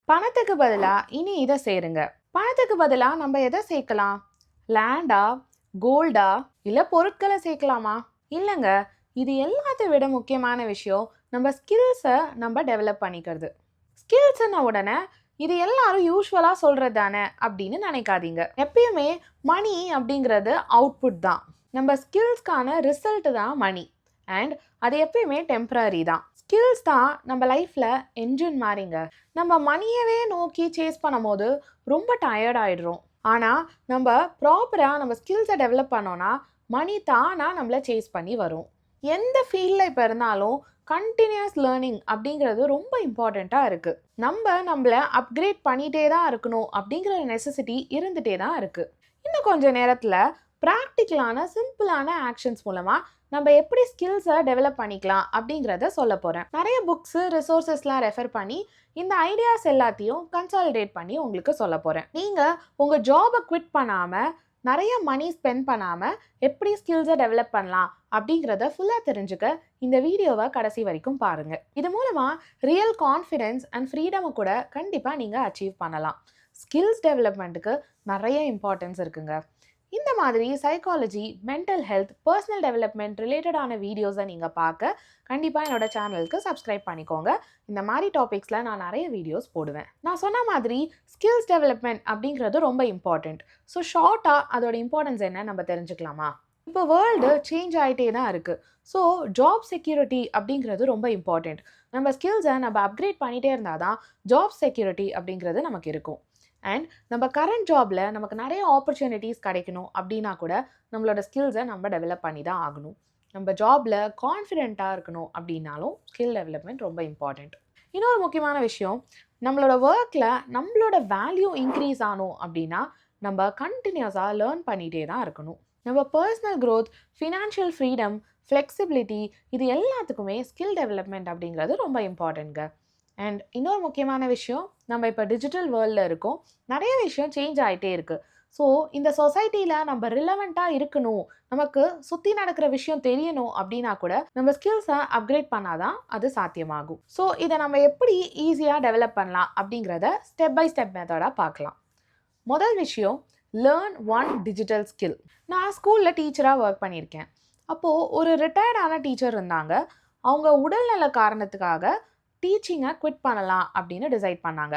பணத்துக்கு பதிலா இனி இதை சேருங்க. பணத்துக்கு பதிலா நம்ம எதை சேர்க்கலாம்? லேண்டா, கோல்டா, இல்ல பொருட்களை சேர்க்கலாமா? இல்லைங்க. இது எல்லாத்தையும் விட முக்கியமான விஷயம் நம்ம ஸ்கில்ஸை நம்ம டெவலப் பண்ணிக்கிறது. ஸ்கில்ஸ்ன உடனே இது எல்லாரும் யூஸ்வலா சொல்றது தானே அப்படின்னு நினைக்காதீங்க. எப்பயுமே மணி அப்படிங்கிறது அவுட்புட் தான். நம்ம ஸ்கில்ஸ்க்கான ரிசல்ட் தான் மணி. அண்ட் அது எப்பயுமே டெம்பரரி தான். ஸ்கில்ஸ் தான் நம்ம லைஃப்ல என்ஜின் மாதிரிங்க. நம்ம மணியவே நோக்கி சேஸ் பண்ணும்போது ரொம்ப டயர்ட் ஆயிடுறோம். ஆனால் நம்ம ப்ராப்பராக நம்ம ஸ்கில்ஸை டெவலப் பண்ணோன்னா மணி தானா நம்மளை சேஸ் பண்ணி வரும். எந்த ஃபீல்டில் இப்போ இருந்தாலும் கண்டினியூஸ் லேர்னிங் அப்படிங்கிறது ரொம்ப இம்பார்ட்டண்ட்டாக இருக்குது. நம்மளை அப்கிரேட் பண்ணிகிட்டே தான் இருக்கணும் அப்படிங்கிற நெசசிட்டி இருந்துகிட்டே தான் இருக்குது. இன்னும் கொஞ்சம் நேரத்தில் ப்ராக்டிக்கலான சிம்பிளான ஆக்ஷன்ஸ் மூலமாக நம்ம எப்படி ஸ்கில்ஸை டெவலப் பண்ணிக்கலாம் அப்படிங்கிறத சொல்ல போகிறேன். நிறைய புக்ஸு ரிசோர்ஸஸ்லாம் ரெஃபர் பண்ணி இந்த ஐடியாஸ் எல்லாத்தையும் கன்சாலிடேட் பண்ணி உங்களுக்கு சொல்ல போகிறேன். நீங்கள் உங்கள் ஜாபை குவிட் பண்ணாமல் நிறைய மணி ஸ்பெண்ட் பண்ணாமல் எப்படி ஸ்கில்ஸை டெவலப் பண்ணலாம் அப்படிங்கிறத ஃபுல்லாக தெரிஞ்சுக்க இந்த வீடியோவை கடைசி வரைக்கும் பாருங்கள். இது மூலமாக ரியல் கான்ஃபிடென்ஸ் அண்ட் ஃப்ரீடமை கூட கண்டிப்பாக நீங்கள் அச்சீவ் பண்ணலாம். ஸ்கில்ஸ் டெவலப்மெண்ட்டுக்கு நிறைய இம்பார்ட்டன்ஸ் இருக்குங்க. இந்த மாதிரி psychology, mental health, personal development ரிலேட்டடான வீடியோஸை நீங்கள் பார்க்க கண்டிப்பாக என்னோடய சேனலுக்கு சப்ஸ்கிரைப் பண்ணிக்கோங்க. இந்த மாதிரி டாபிக்ஸில் நான் நிறைய வீடியோஸ் போடுவேன். நான் சொன்ன மாதிரி ஸ்கில்ஸ் டெவலப்மெண்ட் அப்படிங்கிறது ரொம்ப இம்பார்ட்டண்ட். ஸோ ஷார்ட்டாக அதோட இம்பார்ட்டன்ஸ் என்ன நம்ம தெரிஞ்சுக்கலாமா? இப்போ வேர்ல்டு சேஞ்ச் ஆகிட்டே தான் இருக்குது. ஸோ ஜாப் செக்யூரிட்டி அப்படிங்கிறது ரொம்ப இம்பார்ட்டண்ட். நம்ம ஸ்கில்ஸை நம்ம அப்கிரேட் பண்ணிகிட்டே இருந்தால் தான் ஜாப் செக்யூரிட்டி அப்படிங்கிறது நமக்கு இருக்கும். அண்ட் நம்ம கரண்ட் ஜாபில் நமக்கு நிறைய ஆப்பர்ச்சுனிட்டிஸ் கிடைக்கணும் அப்படின்னா கூட நம்மளோட ஸ்கில்ஸை நம்ம டெவலப் பண்ணி தான் ஆகணும். நம்ம ஜாபில் கான்ஃபிடென்ட்டாக இருக்கணும் அப்படின்னாலும் ஸ்கில் டெவலப்மெண்ட் ரொம்ப இம்பார்ட்டண்ட். இன்னொரு முக்கியமான விஷயம், நம்மளோட ஒர்க்கில் நம்மளோட வேல்யூ இன்க்ரீஸ் ஆகணும் அப்படின்னா நம்ம கண்டினியூஸாக லேர்ன் பண்ணிகிட்டே தான் இருக்கணும். நம்ம personal growth, financial freedom, flexibility, இது எல்லாத்துக்குமே ஸ்கில் டெவலப்மெண்ட் அப்படிங்கிறது ரொம்ப இம்பார்ட்டண்ட்ங்க. அண்ட் இன்னொரு முக்கியமான விஷயம், நம்ம இப்போ டிஜிட்டல் வேர்ல்டில் இருக்கோம். நிறைய விஷயம் சேஞ்ச் ஆகிட்டே இருக்குது. ஸோ இந்த சொசைட்டியில் நம்ம ரிலவெண்ட்டாக இருக்கணும், நமக்கு சுற்றி நடக்கிற விஷயம் தெரியணும் அப்படின்னா கூட நம்ம ஸ்கில்ஸை அப்கிரேட் பண்ணாதான் அது சாத்தியமாகும். ஸோ இதை நம்ம எப்படி ஈஸியாக டெவலப் பண்ணலாம் அப்படிங்கிறத ஸ்டெப் பை ஸ்டெப் மெத்தடாக பார்க்கலாம். முதல் விஷயம், லேர்ன் ஒன் டிஜிட்டல் ஸ்கில். நான் ஸ்கூலில் டீச்சராக ஒர்க் பண்ணியிருக்கேன். அப்போது ஒரு ரிட்டையர்டான டீச்சர் இருந்தாங்க. அவங்க உடல்நல காரணத்துக்காக டீச்சிங்கை குவிட் பண்ணலாம் அப்படின்னு டிசைட் பண்ணாங்க.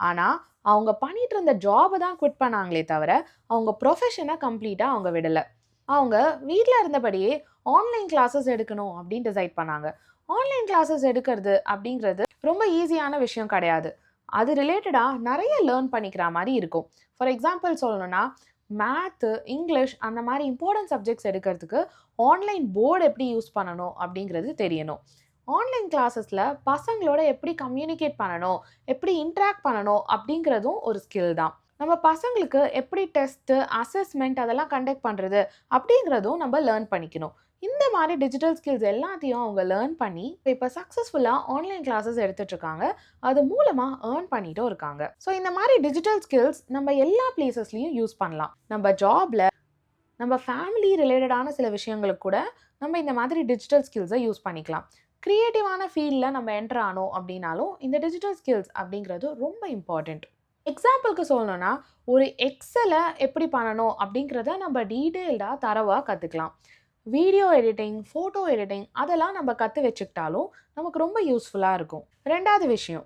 ஆனால் அவங்க பண்ணிட்டு இருந்த ஜாபை தான் குவிட் பண்ணாங்களே தவிர அவங்க ப்ரொஃபஷனை கம்ப்ளீட்டாக அவங்க விடலை. அவங்க வீட்டில் இருந்தபடியே ஆன்லைன் கிளாஸஸ் எடுக்கணும் அப்படின்னு டிசைட் பண்ணாங்க. ஆன்லைன் கிளாஸஸ் எடுக்கிறது அப்படிங்கிறது ரொம்ப ஈஸியான விஷயம் கிடையாது. அது ரிலேட்டடாக நிறைய லேர்ன் பண்ணிக்கிற மாதிரி இருக்கும். ஃபார் எக்ஸாம்பிள் சொல்லணும்னா, மேத்து, இங்கிலீஷ் அந்த மாதிரி இம்பார்ட்டன்ட் சப்ஜெக்ட்ஸ் எடுக்கிறதுக்கு ஆன்லைன் போர்டு எப்படி யூஸ் பண்ணணும் அப்படிங்கிறது தெரியணும். ஆன்லைன் கிளாஸஸில் பசங்களோட எப்படி கம்யூனிகேட் பண்ணணும், எப்படி இன்ட்ராக்ட் பண்ணணும் அப்படிங்கிறதும் ஒரு ஸ்கில் தான். நம்ம பசங்களுக்கு எப்படி டெஸ்ட்டு, அசஸ்மெண்ட் அதெல்லாம் கண்டக்ட் பண்ணுறது அப்படிங்கிறதும் நம்ம லேர்ன் பண்ணிக்கணும். இந்த மாதிரி டிஜிட்டல் ஸ்கில்ஸ் எல்லாத்தையும் அவங்க லேர்ன் பண்ணி இப்போ சக்ஸஸ்ஃபுல்லாக ஆன்லைன் கிளாஸஸ் எடுத்துகிட்ருக்காங்க. அது மூலமாக ஏர்ன் பண்ணிட்டும் இருக்காங்க. ஸோ இந்த மாதிரி டிஜிட்டல் ஸ்கில்ஸ் நம்ம எல்லா பிளேசஸ்லையும் யூஸ் பண்ணலாம். நம்ம ஜாபில், நம்ம ஃபேமிலி ரிலேட்டடான சில விஷயங்களுக்கு கூட நம்ம இந்த மாதிரி டிஜிட்டல் ஸ்கில்ஸை யூஸ் பண்ணிக்கலாம். க்ரியேட்டிவான ஃபீல்டில் நம்ம என்டர் ஆனோம் அப்படின்னாலும் இந்த டிஜிட்டல் ஸ்கில்ஸ் அப்படிங்கிறது ரொம்ப இம்பார்ட்டண்ட். எக்ஸாம்பிளுக்கு சொல்லணும்னா, ஒரு எக்ஸலை எப்படி பண்ணணும் அப்படிங்கிறத நம்ம டீட்டெயில்டாக தரவாக கற்றுக்கலாம். வீடியோ எடிட்டிங், ஃபோட்டோ எடிட்டிங் அதெல்லாம் நம்ம கற்று வச்சுக்கிட்டாலும் நமக்கு ரொம்ப யூஸ்ஃபுல்லாக இருக்கும். ரெண்டாவது விஷயம்,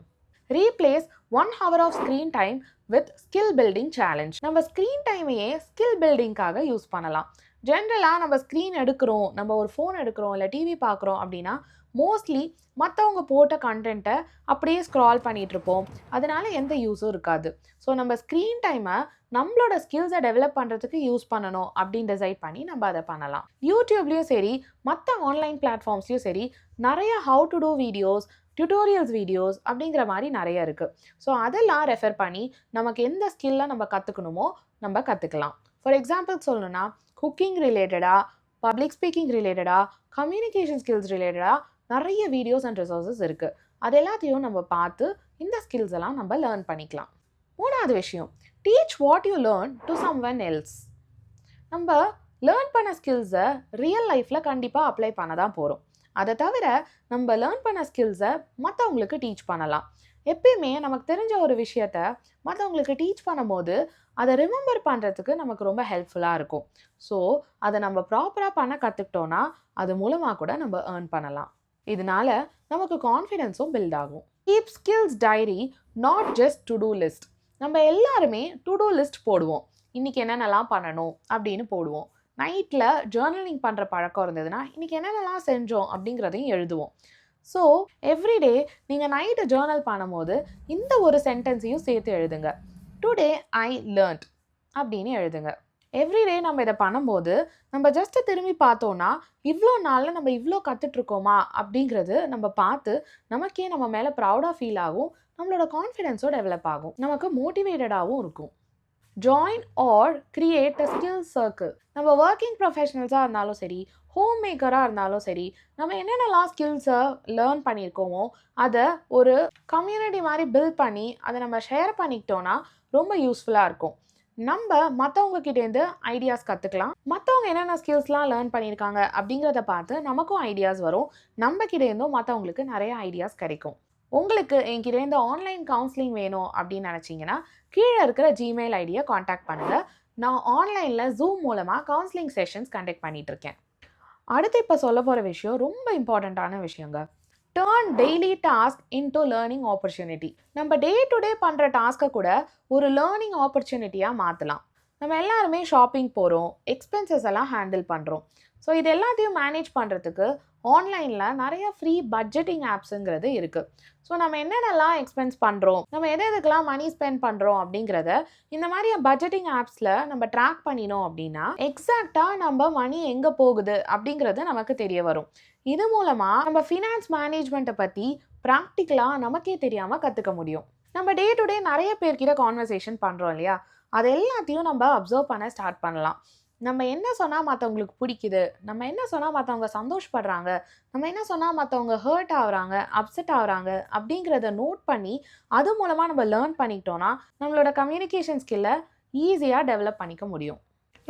replace 1 hour of screen time with skill building challenge. நம்ம ஸ்க்ரீன் டைமையே ஸ்கில் பில்டிங்காக யூஸ் பண்ணலாம். ஜென்ரலாக நம்ம ஸ்க்ரீன் எடுக்கிறோம், நம்ம ஒரு ஃபோன் எடுக்கிறோம், இல்லை டிவி பார்க்குறோம் அப்படின்னா மோஸ்ட்லி மற்றவங்க போட்ட கண்டென்ட்டை அப்படியே ஸ்க்ரால் பண்ணிகிட்ருப்போம். அதனால எந்த யூஸும் இருக்காது. ஸோ நம்ம ஸ்க்ரீன் டைமை நம்மளோட ஸ்கில்ஸை டெவலப் பண்ணுறதுக்கு யூஸ் பண்ணணும் அப்படின்னு டிசைட் பண்ணி நம்ம அதை பண்ணலாம். யூடியூப்லேயும் சரி, மற்ற ஆன்லைன் பிளாட்ஃபார்ம்ஸ்லையும் சரி, நிறைய how to do videos, tutorials videos அப்படிங்கிற மாதிரி நிறைய இருக்குது. ஸோ அதெல்லாம் ரெஃபர் பண்ணி நமக்கு எந்த ஸ்கில்லை நம்ம கற்றுக்கணுமோ நம்ம கற்றுக்கலாம். ஃபார் எக்ஸாம்பிள் சொல்லணும்னா, குக்கிங் ரிலேட்டடாக, பப்ளிக் ஸ்பீக்கிங் ரிலேட்டடாக, கம்யூனிகேஷன் ஸ்கில்ஸ் ரிலேட்டடாக நிறைய வீடியோஸ் அண்ட் ரிசோர்ஸஸ் இருக்குது. அது எல்லாத்தையும் நம்ம பார்த்து இந்த ஸ்கில்ஸ் எல்லாம் நம்ம லேர்ன் பண்ணிக்கலாம். மூணாவது விஷயம், teach what you learn to someone else. நம்ம லேர்ன் பண்ண ஸ்கில்ஸை ரியல் லைஃப்பில் கண்டிப்பாக அப்ளை பண்ண தான் போகிறோம். அதை தவிர நம்ம லேர்ன் பண்ண ஸ்கில்ஸை மற்றவங்களுக்கு டீச் பண்ணலாம். எப்பயுமே நமக்கு தெரிஞ்ச ஒரு விஷயத்த மற்றவங்களுக்கு டீச் பண்ணும்போது அதை ரிமெம்பர் பண்ணுறதுக்கு நமக்கு ரொம்ப ஹெல்ப்ஃபுல்லாக இருக்கும். ஸோ அதை நம்ம ப்ராப்பராக பண்ண கற்றுக்கிட்டோன்னா அது மூலமாக கூட நம்ம ஏர்ன் பண்ணலாம். இதனால நமக்கு கான்ஃபிடென்ஸும் பில்ட் ஆகும். Keep skills diary, not just to do list. நம்ம எல்லாருமே டு டூ லிஸ்ட் போடுவோம். இன்றைக்கி என்னென்னலாம் பண்ணணும் அப்படின்னு போடுவோம். நைட்டில் ஜேர்னலிங் பண்ணுற பழக்கம் இருந்ததுன்னா இன்றைக்கி என்னென்னலாம் செஞ்சோம் அப்படிங்கிறதையும் எழுதுவோம். ஸோ எவ்ரிடே நீங்கள் நைட்டு ஜேர்னல் பண்ணும்போது இந்த ஒரு சென்டென்ஸையும் சேர்த்து எழுதுங்க. டுடே ஐ லேர்ன்ட் அப்படின்னு எழுதுங்க. எவ்ரிடே நம்ம இதை பண்ணும்போது நம்ம ஜஸ்ட்டு திரும்பி பார்த்தோன்னா இவ்வளோ நாளில் நம்ம இவ்வளோ கற்றுட்ருக்கோமா அப்படிங்கிறது நம்ம பார்த்து நமக்கே நம்ம மேலே ப்ரௌடாக ஃபீல் ஆகும். நம்மளோட கான்ஃபிடென்ஸும் டெவலப் ஆகும். நமக்கு மோட்டிவேட்டடாகவும் இருக்கும். Join or create a skill circle. நம்ம ஒர்க்கிங் ப்ரொஃபஷனல்ஸாக இருந்தாலும் சரி, ஹோம் மேக்கராக இருந்தாலும் சரி, நம்ம என்னென்னலாம் ஸ்கில்ஸை லேர்ன் பண்ணியிருக்கோமோ அதை ஒரு கம்யூனிட்டி மாதிரி பில்ட் பண்ணி அதை நம்ம ஷேர் பண்ணிக்கிட்டோன்னா ரொம்ப யூஸ்ஃபுல்லாக இருக்கும். நம்ம மற்றவங்க கிட்டேருந்து ஐடியாஸ் கற்றுக்கலாம். மற்றவங்க என்னென்ன ஸ்கில்ஸ்லாம் லேர்ன் பண்ணியிருக்காங்க அப்படிங்கிறத பார்த்து நமக்கும் ஐடியாஸ் வரும். நம்ம கிட்டேருந்தும் மற்றவங்களுக்கு நிறைய ஐடியாஸ் கிடைக்கும். உங்களுக்கு என்கிட்டேருந்து ஆன்லைன் கவுன்சிலிங் வேணும் அப்படின்னு நினச்சிங்கன்னா கீழே இருக்கிற ஜிமெயில் ஐடியை காண்டாக்ட் பண்ணுங்கள். நான் ஆன்லைனில் ஜூம் மூலமாக கவுன்சிலிங் செஷன்ஸ் கண்டக்ட் பண்ணிகிட்ருக்கேன். அடுத்து இப்போ சொல்ல போகிற விஷயம் ரொம்ப இம்பார்ட்டண்ட்டான விஷயங்க. Turn daily task into learning opportunity. நம்ம டே டு டே பண்ணுற டாஸ்க்கை கூட ஒரு லேர்னிங் ஆப்பர்ச்சுனிட்டியாக மாற்றலாம். நம்ம எல்லாருமே ஷாப்பிங் போகிறோம், எக்ஸ்பென்சஸ் எல்லாம் ஹேண்டில் பண்ணுறோம். ஸோ இது எல்லாத்தையும் மேனேஜ் பண்ணுறதுக்கு ஆன்லைனில் நிறைய ஃப்ரீ பட்ஜெட்டிங் ஆப்ஸுங்கிறது இருக்குது. ஸோ நம்ம என்னென்னலாம் எக்ஸ்பென்ஸ் பண்ணுறோம், நம்ம எதுக்கெல்லாம் மணி ஸ்பெண்ட் பண்ணுறோம் அப்படிங்கிறத இந்த மாதிரி பட்ஜெட்டிங் ஆப்ஸில் நம்ம ட்ராக் பண்ணினோம் அப்படின்னா எக்ஸாக்டாக நம்ம மணி எங்கே போகுது அப்படிங்கிறது நமக்கு தெரிய வரும். இது மூலமாக நம்ம ஃபினான்ஸ் மேனேஜ்மெண்ட்டை பற்றி ப்ராக்டிக்கலாக நமக்கே தெரியாமல் கற்றுக்க முடியும். நம்ம டே டு டே நிறைய பேர்கிட்ட கான்வர்சேஷன் பண்ணுறோம் இல்லையா, அது எல்லாத்தையும் நம்ம அப்சர்வ் பண்ண ஸ்டார்ட் பண்ணலாம். நம்ம என்ன சொன்னால் மற்றவங்களுக்கு பிடிக்குது, நம்ம என்ன சொன்னால் மற்றவங்க சந்தோஷப்படுறாங்க, நம்ம என்ன சொன்னால் மற்றவங்க ஹர்ட் ஆகுறாங்க, அப்செட் ஆகுறாங்க அப்படிங்கிறத நோட் பண்ணி அது மூலமாக நம்ம லேர்ன் பண்ணிக்கிட்டோன்னா நம்மளோட கம்யூனிகேஷன் ஸ்கில்லை ஈஸியாக டெவலப் பண்ணிக்க முடியும்.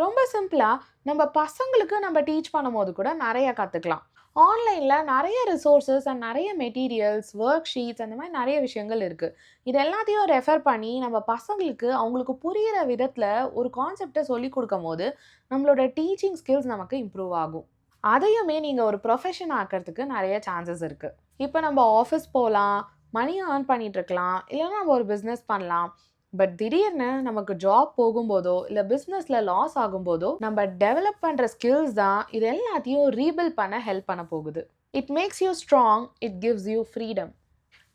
ரொம்ப சிம்பிளாக நம்ம பசங்களுக்கு நம்ம டீச் பண்ணும்போது கூட நிறைய கற்றுக்கலாம். ஆன்லைனில் நிறைய ரிசோர்ஸஸ் அண்ட் நிறைய மெட்டீரியல்ஸ், ஒர்க் ஷீட்ஸ் அந்த மாதிரி நிறைய விஷயங்கள் இருக்குது. இது எல்லாத்தையும் ரெஃபர் பண்ணி நம்ம பசங்களுக்கு அவங்களுக்கு புரிகிற விதத்தில் ஒரு கான்செப்டை சொல்லி கொடுக்கும் போது நம்மளோட டீச்சிங் ஸ்கில்ஸ் நமக்கு இம்ப்ரூவ் ஆகும். அதையுமே நீங்கள் ஒரு ப்ரொஃபஷன் ஆக்கிறதுக்கு நிறைய சான்சஸ் இருக்குது. இப்போ நம்ம ஆஃபீஸ் போகலாம், மணி ஏர்ன் பண்ணிகிட்ருக்கலாம், இல்லைன்னா நம்ம ஒரு பிஸ்னஸ் பண்ணலாம். பட் திடீர்னு நமக்கு ஜாப் போகும்போதோ இல்லை பிஸ்னஸில் லாஸ் ஆகும்போதோ நம்ம டெவலப் பண்ணுற ஸ்கில்ஸ் தான் இது எல்லாத்தையும் ரீபில்ட் பண்ண ஹெல்ப் பண்ண போகுது. It makes you strong, it gives you freedom.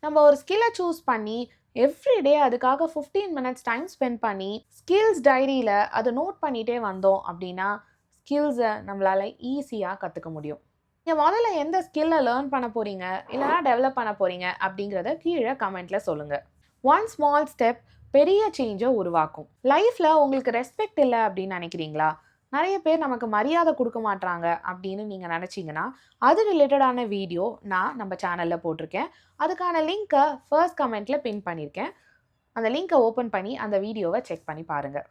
நம்ம ஒரு ஸ்கில்லை சூஸ் பண்ணி எவ்ரிடே அதுக்காக 15 minutes டைம் ஸ்பெண்ட் பண்ணி ஸ்கில்ஸ் டைரியில் அதை நோட் பண்ணிகிட்டே வந்தோம் அப்படின்னா ஸ்கில்ஸை நம்மளால் ஈஸியாக கற்றுக்க முடியும். நீங்கள் முதல்ல எந்த ஸ்கில்லை லேர்ன் பண்ண போகிறீங்க இல்லைனா டெவலப் பண்ண போகிறீங்க அப்படிங்கிறத கீழே கமெண்ட்டில் சொல்லுங்கள். ஒன் ஸ்மால் ஸ்டெப் பெரிய சேஞ்சை உருவாக்கும். லைஃப்பில் உங்களுக்கு ரெஸ்பெக்ட் இல்லை அப்படின்னு நினைக்கிறீங்களா? நிறைய பேர் நமக்கு மரியாதை கொடுக்க மாட்டாங்க அப்படின்னு நீங்கள் நினச்சிங்கன்னா அது ரிலேட்டடான வீடியோ நான் நம்ம சேனலில் போட்டிருக்கேன். அதுக்கான லிங்க்கை ஃபர்ஸ்ட் கமெண்ட்டில் பின் பண்ணியிருக்கேன். அந்த லிங்க்கை ஓப்பன் பண்ணி அந்த வீடியோவை செக் பண்ணி பாருங்கள்.